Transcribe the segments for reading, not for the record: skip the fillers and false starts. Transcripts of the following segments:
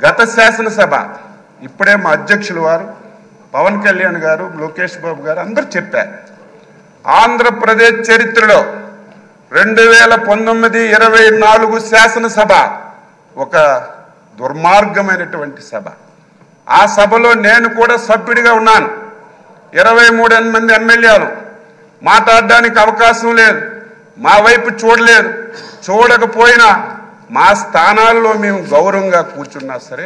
గత శాసనసభ ఇప్పుడే మా అధ్యక్షులు వారు పవన్ కళ్యాణ్ గారు, లోకేష్ బాబు గారు అందరూ చెప్పారు. ఆంధ్రప్రదేశ్ చరిత్రలో 2019-24 శాసనసభ ఒక దుర్మార్గమైనటువంటి సభ. ఆ సభలో నేను కూడా సభ్యుడిగా ఉన్నాను. 23 మంది ఎమ్మెల్యేలు మాట్లాడడానికి అవకాశం లేదు, మా వైపు చూడలేదు. చూడకపోయినా మా స్థానాల్లో మేము గౌరవంగా కూర్చున్నా సరే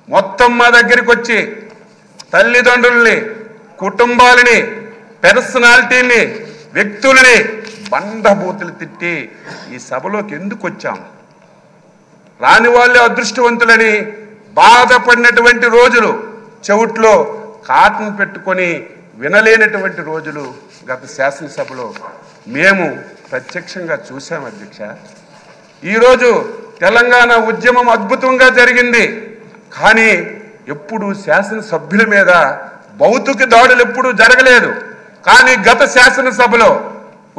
మొత్తం మా దగ్గరికి వచ్చి తల్లిదండ్రుల్ని, కుటుంబాలని, పర్సనాలిటీని, వ్యక్తులని బండబూతులు తిట్టి ఈ సభలోకి ఎందుకు వచ్చాం? రాని వాళ్ళే అదృష్టవంతులని బాధపడినటువంటి రోజులు, చెవుట్లో కాటన్ పెట్టుకొని వినలేనటువంటి రోజులు గత శాసనసభలో మేము ప్రత్యక్షంగా చూసాం అధ్యక్ష. ఈరోజు తెలంగాణ ఉద్యమం అద్భుతంగా జరిగింది, కానీ ఎప్పుడు శాసనసభ్యుల మీద భౌతిక దాడులు ఎప్పుడూ జరగలేదు. కానీ గత శాసనసభలో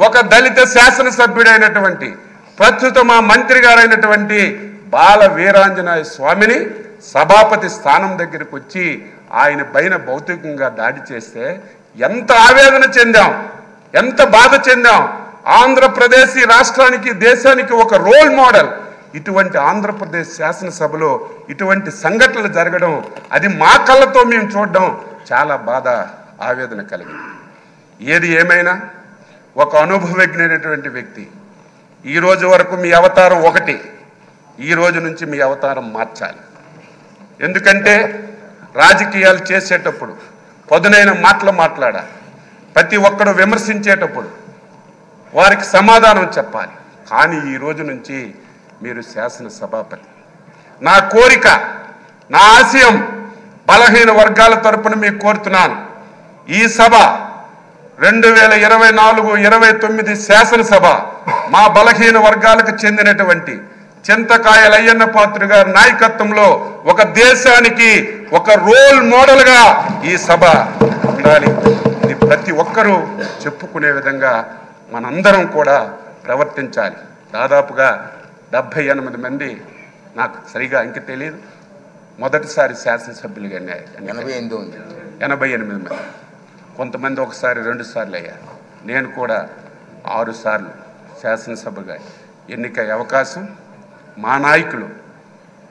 ఒక దళిత శాసనసభ్యుడైనటువంటి ప్రస్తుత మా మంత్రి గారైనటువంటి బాల వీరాంజనేయ స్వామిని సభాపతి స్థానం దగ్గరికి వచ్చి ఆయన పైన భౌతికంగా దాడి చేస్తే ఎంత ఆవేదన చెందాం, ఎంత బాధ చెందాం. ఆంధ్రప్రదేశ్ ఈ రాష్ట్రానికి, దేశానికి ఒక రోల్ మోడల్. ఇటువంటి ఆంధ్రప్రదేశ్ శాసనసభలో ఇటువంటి సంఘటనలు జరగడం, అది మా కళ్ళతో మేము చూడడం చాలా బాధ, ఆవేదన కలిగింది. ఏది ఏమైనా ఒక అనుభవజ్ఞైనటువంటి వ్యక్తి, ఈ రోజు వరకు మీ అవతారం ఒకటి, ఈ రోజు నుంచి మీ అవతారం మార్చాలి. ఎందుకంటే రాజకీయాలు చేసేటప్పుడు పదునైన మాటలు మాట్లాడాలి. ప్రతి ఒక్కడు విమర్శించేటప్పుడు వారికి సమాధానం చెప్పాలి. కానీ ఈ రోజు నుంచి మీరు శాసనసభాపతి. నా కోరిక, నా ఆశయం బలహీన వర్గాల తరపున మీకు కోరుతున్నాను. ఈ సభ 2024-29 శాసనసభ మా బలహీన వర్గాలకు చెందినటువంటి చింతకాయల అయ్యన్న పాత్ర గారి నాయకత్వంలో ఒక దేశానికి ఒక రోల్ మోడల్గా ఈ సభ ఉండాలి. ఇది ప్రతి ఒక్కరూ చెప్పుకునే విధంగా మనందరం కూడా ప్రవర్తించాలి. దాదాపుగా 78 మంది, నాకు సరిగా ఇంక తెలియదు, మొదటిసారి శాసనసభ్యులుగా 88 మంది. కొంతమంది ఒకసారి 2 సార్లు అయ్యారు. నేను కూడా 6 సార్లు శాసనసభగా ఎన్నికయ్యే అవకాశం మా నాయకులు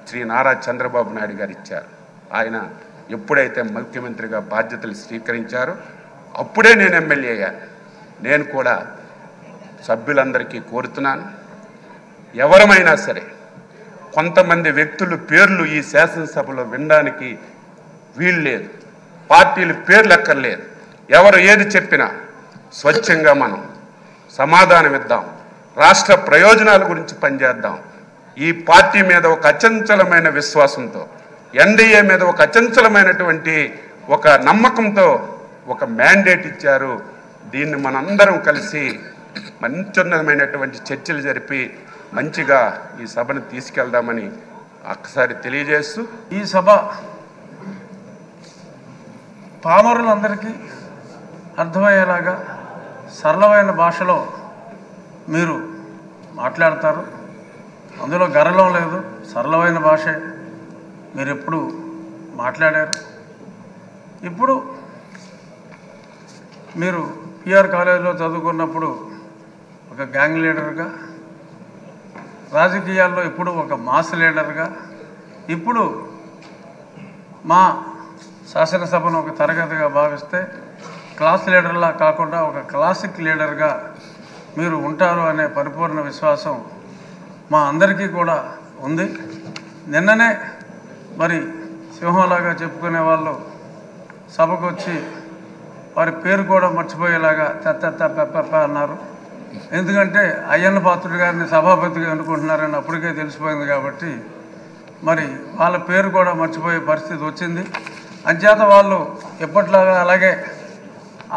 శ్రీ నారా చంద్రబాబు నాయుడు గారు ఇచ్చారు. ఆయన ఎప్పుడైతే ముఖ్యమంత్రిగా బాధ్యతలు స్వీకరించారో అప్పుడే నేను ఎమ్మెల్యే అయ్యాను. నేను కూడా సభ్యులందరికీ కోరుతున్నాను, ఎవరమైనా సరే కొంతమంది వ్యక్తుల పేర్లు ఈ శాసనసభలో వినడానికి వీలు లేదు, పార్టీల పేర్లు ఎక్కర్లేదు. ఎవరు ఏది చెప్పినా స్వచ్ఛంగా మనం సమాధానం ఇద్దాం, రాష్ట్ర ప్రయోజనాల గురించి పనిచేద్దాం. ఈ పార్టీ మీద ఒక అచంచలమైన విశ్వాసంతో, ఎన్డీఏ మీద ఒక అచంచలమైనటువంటి ఒక నమ్మకంతో ఒక మ్యాండేట్ ఇచ్చారు. దీన్ని మనందరం కలిసి మంచిమైనటువంటి చర్చలు జరిపి మంచిగా ఈ సభను తీసుకెళ్దామని ఒక్కసారి తెలియజేస్తూ, ఈ సభ పామరులందరికీ అర్థమయ్యేలాగా సరళమైన భాషలో మీరు మాట్లాడతారు. అందులో గర్వం లేదు, సరళమైన భాషే మీరు ఎప్పుడు మాట్లాడారు. ఇప్పుడు మీరు పిఆర్ కాలేజీలో చదువుకున్నప్పుడు ఒక గ్యాంగ్ లీడర్గా, రాజకీయాల్లో ఇప్పుడు ఒక మాస్ లీడర్గా, ఇప్పుడు మా శాసనసభను ఒక తరగతిగా భావిస్తే క్లాస్ లీడర్లా కాకుండా ఒక క్లాసిక్ లీడర్గా మీరు ఉంటారు అనే పరిపూర్ణ విశ్వాసం మా అందరికీ కూడా ఉంది. నిన్ననే మరి సింహంలాగా చెప్పుకునే వాళ్ళు సభకు వచ్చి వారి పేరు కూడా మర్చిపోయేలాగా పెప్ప అన్నారు. ఎందుకంటే అయ్యన్న పాత్రుడు గారిని సభాపతిగా ఎన్నుకుంటున్నారని అప్పటికే తెలిసిపోయింది కాబట్టి మరి వాళ్ళ పేరు కూడా మర్చిపోయే పరిస్థితి వచ్చింది. అంచేత వాళ్ళు ఎప్పట్లాగా అలాగే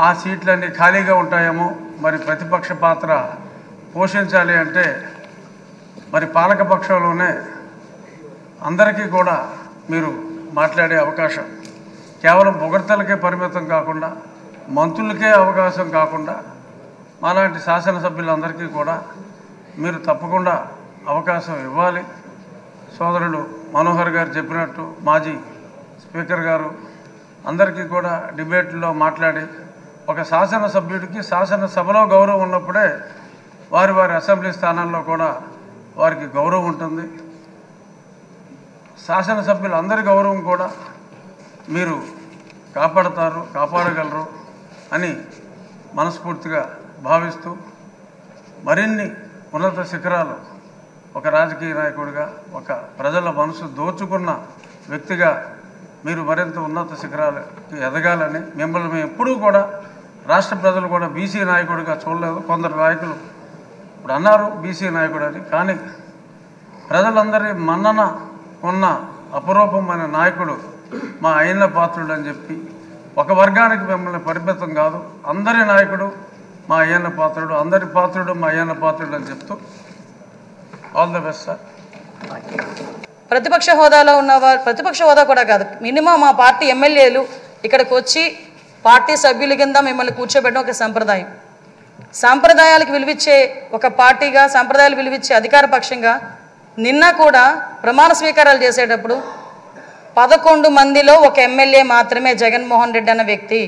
ఆ సీట్లన్నీ ఖాళీగా ఉంటాయేమో, మరి ప్రతిపక్ష పాత్ర పోషించాలి అంటే మరి పాలకపక్షంలోనే అందరికీ కూడా మీరు మాట్లాడే అవకాశం, కేవలం పొగడ్తలకే పరిమితం కాకుండా, మంత్రులకే అవకాశం కాకుండా మాలాంటి శాసనసభ్యులందరికీ కూడా మీరు తప్పకుండా అవకాశం ఇవ్వాలి. సోదరుడు మనోహర్ గారు చెప్పినట్టు మాజీ స్పీకర్ గారు అందరికీ కూడా డిబేట్లో మాట్లాడి ఒక శాసనసభ్యుడికి శాసనసభలో గౌరవం ఉన్నప్పుడే వారి వారి అసెంబ్లీ స్థానాల్లో కూడా వారికి గౌరవం ఉంటుంది. శాసనసభ్యులు అందరి గౌరవం కూడా మీరు కాపాడగలరు అని మనస్ఫూర్తిగా భావిస్తూ మరిన్ని ఉన్నత శిఖరాలు ఒక రాజకీయ నాయకుడిగా, ఒక ప్రజల మనసు దోచుకున్న వ్యక్తిగా మీరు మరింత ఉన్నత శిఖరాలకి ఎదగాలని మిమ్మల్ని మేము ఎప్పుడూ కూడా రాష్ట్ర ప్రజలు కూడా బీసీ నాయకుడిగా చూడలేదు. కొందరు నాయకులు ఇప్పుడు అన్నారు బీసీ నాయకుడు అని, కానీ ప్రజలందరి మన్నన ఉన్న అపరూపమైన నాయకుడు మా అయ్యన్న పాత్రుడు అని చెప్పి ఒక వర్గానికి మిమ్మల్ని పరిమితం కాదు, అందరి నాయకుడు మా అయ్యన్న పాత్రుడు, అందరి పాత్రుడు మా అయ్యన్న పాత్రుడు అని చెప్తూ ఆల్ ద బెస్ట్ సార్. ప్రతిపక్ష హోదాలో ఉన్నవారు, ప్రతిపక్ష హోదా కూడా కాదు, మినిమం మా పార్టీ ఎమ్మెల్యేలు ఇక్కడికి వచ్చి పార్టీ సభ్యుల కింద మిమ్మల్ని కూర్చోబెట్టడం ఒక సంప్రదాయం. సాంప్రదాయాలకు విలువిచ్చే ఒక పార్టీగా, సాంప్రదాయాలు విలువిచ్చే అధికార పక్షంగా నిన్న కూడా ప్రమాణ స్వీకారాలు చేసేటప్పుడు 11 మందిలో ఒక ఎమ్మెల్యే మాత్రమే జగన్మోహన్ రెడ్డి అన్న వ్యక్తి,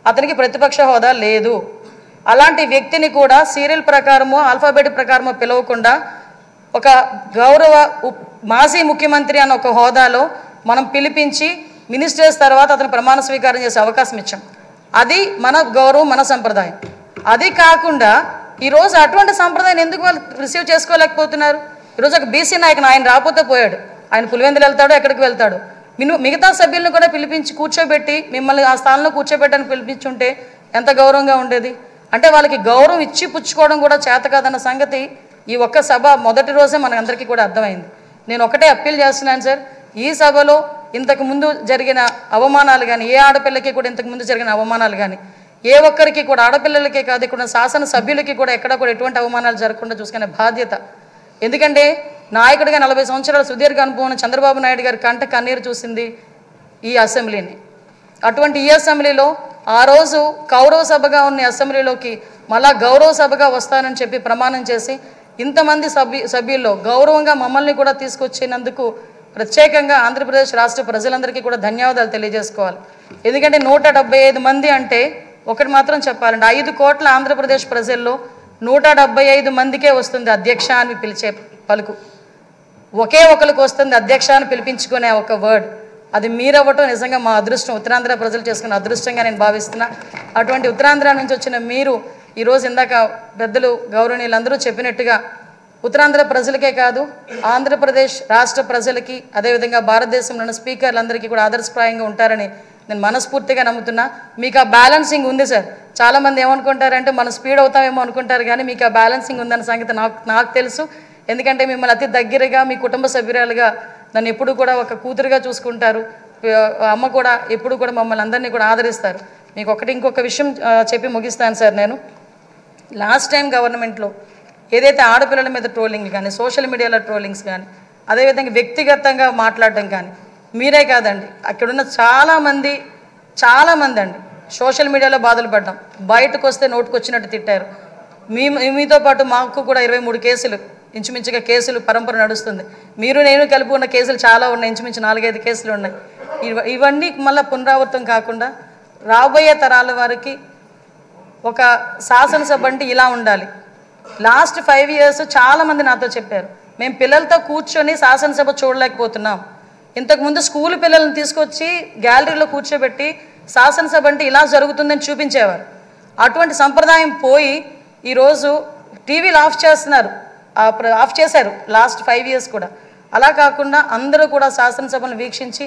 అతనికి ప్రతిపక్ష హోదా లేదు. అలాంటి వ్యక్తిని కూడా సీరియల్ ప్రకారమో ఆల్ఫాబెట్ ప్రకారమో పిలవకుండా ఒక గౌరవ మాజీ ముఖ్యమంత్రి అన్న ఒక హోదాలో మనం పిలిపించి మినిస్టర్స్ తర్వాత అతను ప్రమాణ స్వీకారం చేసే అవకాశం ఇచ్చాం. అది మన గౌరవం, మన సంప్రదాయం. అది కాకుండా ఈరోజు అటువంటి సంప్రదాయం ఎందుకు వాళ్ళు రిసీవ్ చేసుకోలేకపోతున్నారు? ఈరోజు ఒక బీసీ నాయకుడు, ఆయన రాకపోతే పోయాడు, ఆయన పులివెందులు వెళ్తాడు, ఎక్కడికి వెళ్తాడు. మిగతా సభ్యులను కూడా పిలిపించి కూర్చోబెట్టి మిమ్మల్ని ఆ స్థానంలో కూర్చోబెట్టని పిలిపించుంటే ఎంత గౌరవంగా ఉండేది. అంటే వాళ్ళకి గౌరవం ఇచ్చి పుచ్చుకోవడం కూడా చేత కాదన్న సంగతి ఈ ఒక్క సభ మొదటి రోజే మనందరికీ కూడా అర్థమైంది. నేను ఒకటే అప్పీల్ చేస్తున్నాను సార్, ఈ సభలో ఇంతకుముందు జరిగిన అవమానాలు కానీ, ఏ ఆడపిల్లకి కూడా ఇంతకుముందు జరిగిన అవమానాలు కానీ, ఏ ఒక్కరికి కూడా, ఆడపిల్లలకే కాదు ఇక్కడ శాసన సభ్యులకి కూడా ఎక్కడ కూడా ఎటువంటి అవమానాలు జరగకుండా చూసుకునే బాధ్యత. ఎందుకంటే నాయకుడిగా 40 సంవత్సరాల సుదీర్ఘ అనుభవం చంద్రబాబు నాయుడు గారి కంట కన్నీరు చూసింది ఈ అసెంబ్లీని. అటువంటి ఈ అసెంబ్లీలో ఆ రోజు కౌరవ సభగా ఉన్న అసెంబ్లీలోకి మళ్ళా గౌరవ సభగా వస్తానని చెప్పి ప్రమాణం చేసి ఇంతమంది సభ్యుల్లో గౌరవంగా మమ్మల్ని కూడా తీసుకొచ్చినందుకు ప్రత్యేకంగా ఆంధ్రప్రదేశ్ రాష్ట్ర ప్రజలందరికీ కూడా ధన్యవాదాలు తెలియజేసుకోవాలి. ఎందుకంటే 175 మంది అంటే ఒకటి మాత్రం చెప్పాలంటే 5 కోట్ల ఆంధ్రప్రదేశ్ ప్రజల్లో 175 మందికే వస్తుంది అధ్యక్ష అని పిలిచే పలుకు. ఒకే ఒకరికి వస్తుంది అధ్యక్ష అని పిలిపించుకునే ఒక వర్డ్. అది మీరవ్వటం నిజంగా మా అదృష్టం, ఉత్తరాంధ్ర ప్రజలు చేసుకున్న అదృష్టంగా నేను భావిస్తున్నా. అటువంటి ఉత్తరాంధ్ర నుంచి వచ్చిన మీరు ఈరోజు ఇందాక పెద్దలు గౌరవనీయులందరూ చెప్పినట్టుగా ఉత్తరాంధ్ర ప్రజలకే కాదు ఆంధ్రప్రదేశ్ రాష్ట్ర ప్రజలకి, అదేవిధంగా భారతదేశంలోని స్పీకర్లందరికీ కూడా ఆదర్శప్రాయంగా ఉంటారని నేను మనస్ఫూర్తిగా నమ్ముతున్నా. మీకు ఆ బ్యాలెన్సింగ్ ఉంది సార్. చాలామంది ఏమనుకుంటారంటే మనం స్పీడ్ అవుతామేమో అనుకుంటారు, కానీ మీకు ఆ బ్యాలెన్సింగ్ ఉందన్న సంగతి నాకు తెలుసు. ఎందుకంటే మిమ్మల్ని అతి దగ్గరగా, మీ కుటుంబ సభ్యురాలుగా నన్ను ఎప్పుడు కూడా ఒక కూతురుగా చూసుకుంటారు. అమ్మ కూడా ఎప్పుడు కూడా మమ్మల్ని అందరినీ కూడా ఆదరిస్తారు. మీకు ఇంకొక విషయం చెప్పి ముగిస్తాను సార్. నేను లాస్ట్ టైం గవర్నమెంట్లో ఏదైతే ఆడపిల్లల మీద ట్రోలింగ్ కానీ, సోషల్ మీడియాలో ట్రోలింగ్స్ కానీ, అదేవిధంగా వ్యక్తిగతంగా మాట్లాడడం కానీ, మీరే కాదండి అక్కడున్న చాలామంది అండి సోషల్ మీడియాలో బాధలు పడ్డాం. బయటకు వస్తే నోటుకొచ్చినట్టు తిట్టారు. మీతో పాటు మాకు కూడా 23 కేసులు ఇంచుమించుగా కేసులు పరంపర నడుస్తుంది. మీరు నేను కలిపి ఉన్న కేసులు చాలా ఉన్నాయి, ఇంచుమించు 4-5 కేసులు ఉన్నాయి. ఇవన్నీ మళ్ళీ పునరావృతం కాకుండా రాబోయే తరాల వారికి ఒక శాసనసభ అంటే ఇలా ఉండాలి. లాస్ట్ 5 years చాలామంది నాతో చెప్పారు, మేము పిల్లలతో కూర్చొని శాసనసభ చూడలేకపోతున్నాం. ఇంతకుముందు స్కూల్ పిల్లల్ని తీసుకొచ్చి గ్యాలరీలో కూర్చోబెట్టి శాసనసభ అంటే ఇలా జరుగుతుందని చూపించేవారు. అటువంటి సంప్రదాయం పోయి ఈరోజు టీవీలు ఆఫ్ చేశారు లాస్ట్ 5 years కూడా. అలా కాకుండా అందరూ కూడా శాసనసభను వీక్షించి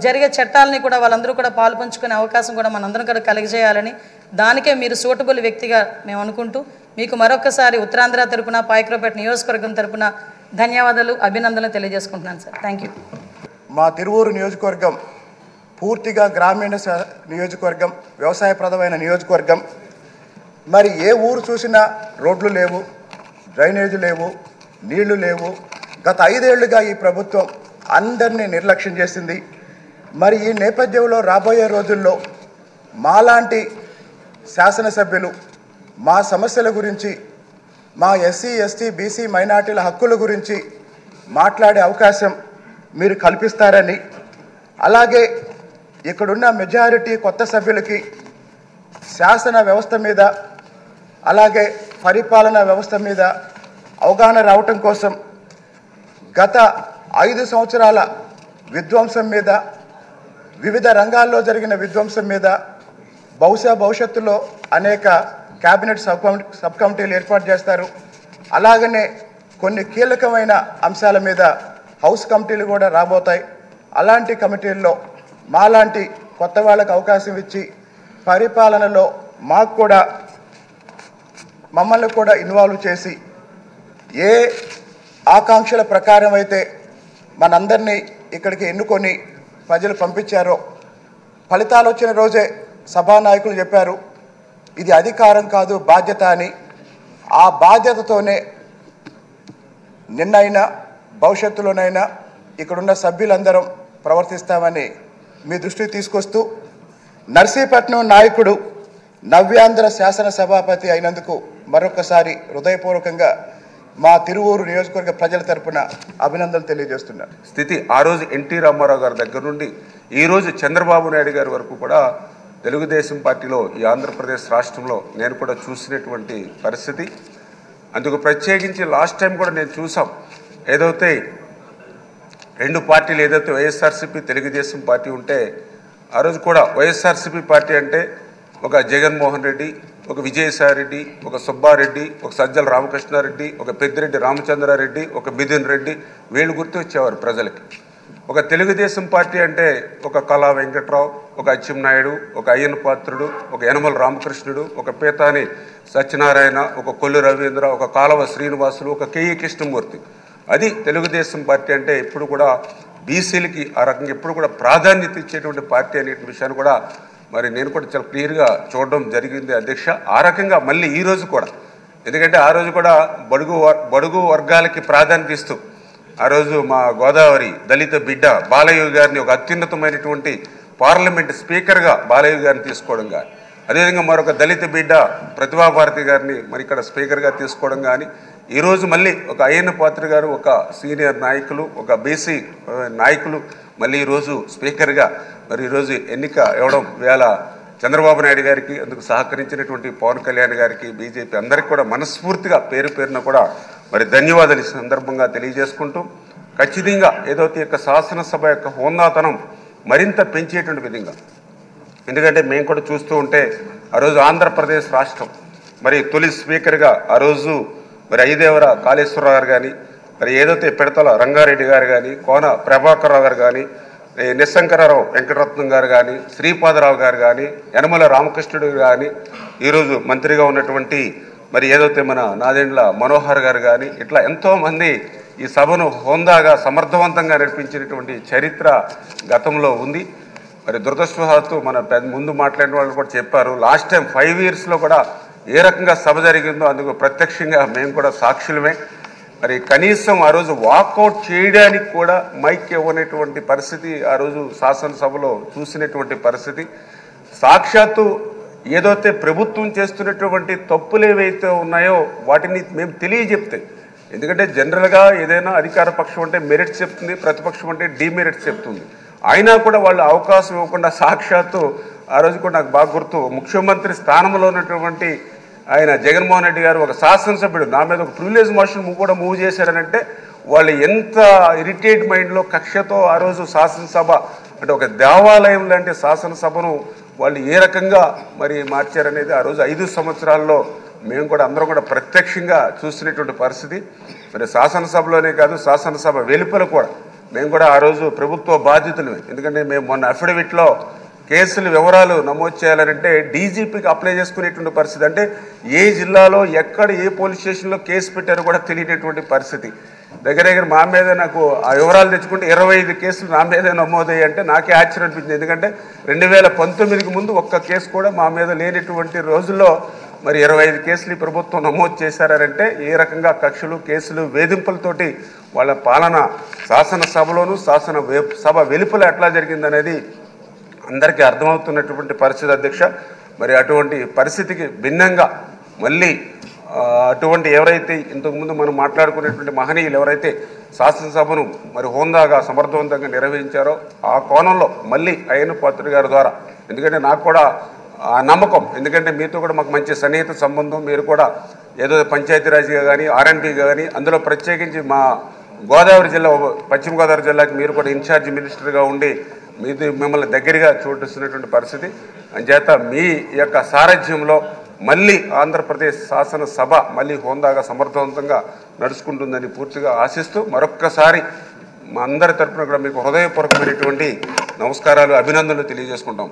జరిగే చట్టాలని కూడా వాళ్ళందరూ కూడా పాలు పంచుకునే అవకాశం కూడా మనందరం కూడా కలిగజేయాలని, దానికే మీరు సూటబుల్ వ్యక్తిగా మేము అనుకుంటూ మీకు మరొకసారి ఉత్తరాంధ్ర తరపున, పాయకరావుపేట నియోజకవర్గం తరపున ధన్యవాదాలు, అభినందనలు తెలియజేసుకుంటున్నాను సార్. Thank you. మా తిరువూరు నియోజకవర్గం పూర్తిగా గ్రామీణ నియోజకవర్గం, వ్యవసాయప్రదమైన నియోజకవర్గం. మరి ఏ ఊరు చూసినా రోడ్లు లేవు, డ్రైనేజీ లేవు, నీళ్లు లేవు. గత 5 ఏళ్లుగా ఈ ప్రభుత్వం అందరినీ నిర్లక్ష్యం చేసింది. మరి ఈ నేపథ్యంలో రాబోయే రోజుల్లో మాలాంటి శాసనసభ్యులు మా సమస్యల గురించి, మా ఎస్సీ, ఎస్టీ, బీసీ, మైనార్టీల హక్కుల గురించి మాట్లాడే అవకాశం మీరు కల్పిస్తారని, అలాగే ఇక్కడున్న మెజారిటీ కొత్త సభ్యులకి శాసన వ్యవస్థ మీద అలాగే పరిపాలనా వ్యవస్థ మీద అవగాహన రావటం కోసం గత 5 సంవత్సరాల విధ్వంసం మీద, వివిధ రంగాల్లో జరిగిన విధ్వంసం మీద భవిష్యత్తులో అనేక క్యాబినెట్ సబ్ కమిటీలు ఏర్పాటు చేస్తారు. అలాగనే కొన్ని కీలకమైన అంశాల మీద హౌస్ కమిటీలు కూడా రాబోతాయి. అలాంటి కమిటీల్లో మాలాంటి కొత్త వాళ్ళకు అవకాశం ఇచ్చి పరిపాలనలో మమ్మల్ని కూడా ఇన్వాల్వ్ చేసి ఏ ఆకాంక్షల ప్రకారం అయితే మనందరినీ ఇక్కడికి ఎన్నుకొని ప్రజలు పంపించారో, ఫలితాలు వచ్చిన రోజే సభానాయకులు చెప్పారు ఇది అధికారం కాదు బాధ్యత అని. ఆ బాధ్యతతోనే నిన్నైనా భవిష్యత్తులోనైనా ఇక్కడున్న సభ్యులందరం ప్రవర్తిస్తామని మీ దృష్టికి తీసుకొస్తూ, నర్సీపట్నం నాయకుడు నవ్యాంధ్ర శాసన సభాపతి అయినందుకు మరొకసారి హృదయపూర్వకంగా మా తిరువూరు నియోజకవర్గ ప్రజల తరపున అభినందనలు తెలియజేస్తున్నారు. స్థితి ఆ రోజు ఎన్టీ రామారావు గారి దగ్గర నుండి ఈరోజు చంద్రబాబు నాయుడు గారి వరకు కూడా తెలుగుదేశం పార్టీలో ఈ ఆంధ్రప్రదేశ్ రాష్ట్రంలో నేను కూడా చూసినటువంటి పరిస్థితి. అందుకు ప్రత్యేకించి లాస్ట్ టైం కూడా నేను చూసాం, ఏదైతే 2 పార్టీలు ఏదైతే వైఎస్ఆర్సీపీ తెలుగుదేశం పార్టీ ఉంటే ఆ రోజు కూడా వైఎస్ఆర్సీపీ పార్టీ అంటే ఒక జగన్మోహన్ రెడ్డి, ఒక విజయసాయిరెడ్డి, ఒక సుబ్బారెడ్డి, ఒక సజ్జల రామకృష్ణారెడ్డి, ఒక పెద్దిరెడ్డి రామచంద్రారెడ్డి, ఒక మిథున్ రెడ్డి, వీళ్ళు గుర్తు వచ్చేవారు ప్రజలకి. ఒక తెలుగుదేశం పార్టీ అంటే ఒక కళా వెంకట్రావు, ఒక అచ్చెన్నాయుడు, ఒక అయ్యన్న పాత్రుడు, ఒక యనమల రామకృష్ణుడు, ఒక పేతాని సత్యనారాయణ, ఒక కొల్లు రవీంద్ర, ఒక కాలవ శ్రీనివాసులు, ఒక కేఈ కృష్ణమూర్తి. అది తెలుగుదేశం పార్టీ అంటే ఎప్పుడు కూడా బీసీలకి ఆ రకంగా ఎప్పుడు కూడా ప్రాధాన్యత ఇచ్చేటువంటి పార్టీ అనే విషయాన్ని కూడా మరి నేను కూడా చాలా క్లియర్గా చూడడం జరిగింది అధ్యక్ష. ఆ రకంగా మళ్ళీ ఈ రోజు కూడా, ఎందుకంటే ఆ రోజు కూడా బడుగు వర్గాలకి ప్రాధాన్యత ఇస్తూ ఆ రోజు మా గోదావరి దళిత బిడ్డ బాలయ్య గారిని ఒక అత్యున్నతమైనటువంటి పార్లమెంట్ స్పీకర్గా బాలయ్య గారిని తీసుకోవడం కానీ, అదేవిధంగా మరొక దళిత బిడ్డ ప్రతిభాభారతి గారిని మరి ఇక్కడ స్పీకర్గా తీసుకోవడం కానీ, ఈరోజు మళ్ళీ ఒక అయ్యన్న పాత్ర గారు ఒక సీనియర్ నాయకులు, ఒక బీసీ నాయకులు మళ్ళీ ఈరోజు స్పీకర్గా మరి ఈరోజు ఎన్నిక ఇవ్వడం వేళ చంద్రబాబు నాయుడు గారికి, అందుకు సహకరించినటువంటి పవన్ కళ్యాణ్ గారికి, బీజేపీ అందరికీ కూడా మనస్ఫూర్తిగా పేరు పేరున కూడా మరి ధన్యవాదాలు ఈ సందర్భంగా తెలియజేసుకుంటూ, ఖచ్చితంగా ఏదైతే యొక్క శాసనసభ యొక్క హోందాతనం మరింత పెంచేటువంటి విధంగా, ఎందుకంటే మేము కూడా చూస్తూ ఉంటే ఆ రోజు ఆంధ్రప్రదేశ్ రాష్ట్రం మరి తొలి స్పీకర్గా ఆ రోజు మరి ఐదేవర కాళేశ్వరరావు గారు కానీ, మరి ఏదైతే పిడతల రంగారెడ్డి గారు కానీ, కోన ప్రభాకర్రావు గారు కానీ, నిశంకరరావు వెంకటరత్నం గారు కానీ, శ్రీపాదరావు గారు కానీ, యనమల రామకృష్ణుడు కానీ, ఈరోజు మంత్రిగా ఉన్నటువంటి మరి ఏదైతే మన నాదెండ్ల మనోహర్ గారు కానీ, ఇట్లా ఎంతోమంది ఈ సభను హోందాగా సమర్థవంతంగా నడిపించినటువంటి చరిత్ర గతంలో ఉంది. మరి దురదృష్టవశాత్తు మన ముందు మాట్లాడిన వాళ్ళు కూడా చెప్పారు, లాస్ట్ టైం 5 yearsలో కూడా ఏ రకంగా సభ జరిగిందో అందుకు ప్రత్యక్షంగా మేము కూడా సాక్షులమే. మరి కనీసం ఆ రోజు వాకౌట్ చేయడానికి కూడా మైక్ ఇవ్వనటువంటి పరిస్థితి ఆ రోజు శాసనసభలో చూసినటువంటి పరిస్థితి. సాక్షాత్తు ఏదైతే ప్రభుత్వం చేస్తున్నటువంటి తప్పులు ఏవైతే ఉన్నాయో వాటిని మేము తెలియజెప్తే, ఎందుకంటే జనరల్గా ఏదైనా అధికార పక్షం అంటే మెరిట్స్ చెప్తుంది, ప్రతిపక్షం అంటే డిమెరిట్స్ చెప్తుంది. అయినా కూడా వాళ్ళు అవకాశం ఇవ్వకుండా సాక్షాత్తు ఆ రోజు కూడా నాకు బాగా గుర్తు, ముఖ్యమంత్రి స్థానంలో ఉన్నటువంటి ఆయన జగన్మోహన్ రెడ్డి గారు ఒక శాసనసభ్యుడు నా మీద ఒక ప్రివిలేజ్ మోషన్ కూడా మూవ్ చేశారనంటే వాళ్ళు ఎంత ఇరిటేట్ మైండ్లో కక్షతో ఆ రోజు శాసనసభ అంటే ఒక దేవాలయం లాంటి శాసనసభను వాళ్ళు ఏ రకంగా మరి మార్చారనేది ఆ రోజు 5 సంవత్సరాల్లో మేము కూడా అందరం కూడా ప్రత్యక్షంగా చూసినటువంటి పరిస్థితి. మరి శాసనసభలోనే కాదు శాసనసభ వెలుపల కూడా మేము కూడా ఆ రోజు ప్రభుత్వ బాధ్యతలు, ఎందుకంటే మేము మొన్న అఫిడవిట్లో కేసుల వివరాలు నమోదు చేయాలంటే డీజీపీకి అప్లై చేసుకునేటువంటి పరిస్థితి, అంటే ఏ జిల్లాలో ఎక్కడ ఏ పోలీస్ స్టేషన్లో కేసు పెట్టారో కూడా తెలియనటువంటి పరిస్థితి. దగ్గర మా మీద నాకు ఆ వివరాలు తెచ్చుకుంటే 25 కేసులు నా మీద నమోదయ్యాయి. అంటే నాకే ఆశ్చర్యం అనిపించింది, ఎందుకంటే 2019కి ముందు ఒక్క కేసు కూడా మా మీద లేనటువంటి రోజుల్లో మరి 25 కేసులు ఈ ప్రభుత్వం నమోదు చేశారంటే ఏ రకంగా కక్షలు కేసులు వేధింపులతోటి వాళ్ళ పాలన శాసనసభలోనూ సభ వెలుపల ఎట్లా జరిగిందనేది అందరికీ అర్థమవుతున్నటువంటి పరిస్థితి అధ్యక్ష. మరి అటువంటి పరిస్థితికి భిన్నంగా మళ్ళీ అటువంటి ఎవరైతే ఇంతకుముందు మనం మాట్లాడుకునేటువంటి మహనీయులు ఎవరైతే శాసనసభను మరి హోందాగా సమర్థవంతంగా నిర్వహించారో ఆ కోణంలో మళ్ళీ అయ్యన్న పాత్రుడు గారి ద్వారా, ఎందుకంటే నాకు కూడా ఆ నమ్మకం, ఎందుకంటే మీతో కూడా మాకు మంచి సన్నిహిత సంబంధం, మీరు కూడా ఏదో పంచాయతీరాజ్గా కానీ ఆర్ఎన్బిగా కానీ అందులో ప్రత్యేకించి మా గోదావరి జిల్లా పశ్చిమ గోదావరి జిల్లాకి మీరు కూడా ఇన్ఛార్జ్ మినిస్టర్గా ఉండి మిమ్మల్ని దగ్గరగా చూపిస్తున్నటువంటి పరిస్థితి. అంచేత మీ యొక్క సారథ్యంలో మళ్ళీ ఆంధ్రప్రదేశ్ శాసనసభ మళ్ళీ హోందాగా సమర్థవంతంగా నడుచుకుంటుందని పూర్తిగా ఆశిస్తూ మరొక్కసారి మా అందరి తరఫున కూడా మీకు హృదయపూర్వకమైనటువంటి నమస్కారాలు, అభినందనలు తెలియజేసుకుంటాం.